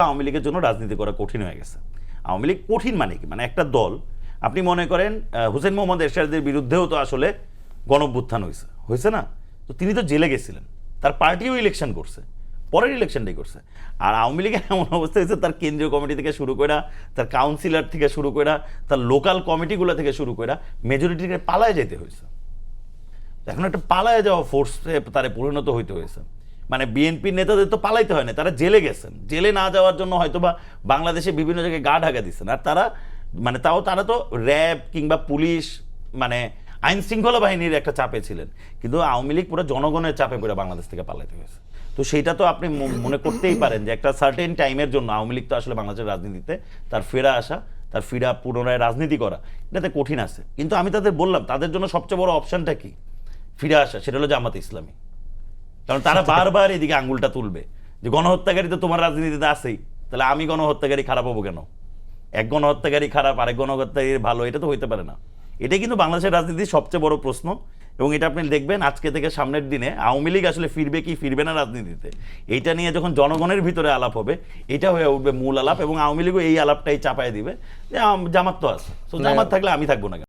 আওয়ামী লীগের জন্য রাজনীতি করা কঠিন হয়ে গেছে। আওয়ামী লীগ কঠিন মানে কি, মানে একটা দল, আপনি মনে করেন হুসেইন মোহাম্মদ এরশাদের বিরুদ্ধেও তো আসলে গণঅভ্যুত্থান হয়েছে না, তো তিনি তো জেলে গেছিলেন, তার পার্টিও ইলেকশন করছে, পরের ইলেকশনটাই করছে। আর আওয়ামী লীগের এমন অবস্থা হয়েছে, তার কেন্দ্রীয় কমিটি থেকে শুরু করে, তার কাউন্সিলর থেকে শুরু করে, তার লোকাল কমিটিগুলো থেকে শুরু করে মেজরিটিকে পালায় যেতে হয়েছে। এখন একটা পালায় যাওয়া ফোর্সে তারা পরিণত হইতে হয়েছে। মানে বিএনপির নেতাদের তো পালাইতে হয় না, তারা জেলে গেছেন, জেলে না যাওয়ার জন্য হয়তোবা বাংলাদেশে বিভিন্ন জায়গায় গা ঢাকা দিচ্ছেন। আর তারা মানে তারা তো র্যাব কিংবা পুলিশ মানে আইন শৃঙ্খলা বাহিনীর একটা চাপে ছিলেন, কিন্তু আওয়ামী লীগ পুরো জনগণের চাপে পড়ে বাংলাদেশ থেকে পালাইতে হয়েছে। তো সেইটা তো আপনি মনে করতেই পারেন যে একটা সার্টেন টাইমের জন্য আওয়ামী লীগ তো আসলে বাংলাদেশের রাজনীতিতে তার ফেরা আসা, তার ফিরা পুনরায় রাজনীতি করা, এটাতে কঠিন আছে। কিন্তু আমি তাদের বললাম, তাদের জন্য সবচেয়ে বড় অপশনটা কি ফিরে আসা, সেটা হলো জামাত ইসলামী। কারণ তারা বারবার এদিকে আঙ্গুলটা তুলবে যে গণহত্যাকারী তো তোমার রাজনীতিতে আছেই, তাহলে আমি গণহত্যাকারী খারাপ হবো কেন? এক গণহত্যাকারী খারাপ, আরেক গণহত্যাকারী ভালো, এটা তো হইতে পারে না। এটাই কিন্তু বাংলাদেশের রাজনীতির সবচেয়ে বড় প্রশ্ন। এবং এটা আপনি দেখবেন আজকে থেকে সামনের দিনে আওয়ামী লীগ আসলে ফিরবে কি ফিরবে না রাজনীতিতে, এইটা নিয়ে যখন জনগণের ভিতরে আলাপ হবে, এটা হয়ে উঠবে মূল আলাপ। এবং আওয়ামী লীগও এই আলাপটাই চাপায় দিবে যে জামাত তো আছে, তো জামাত থাকলে আমি থাকবো না কেন?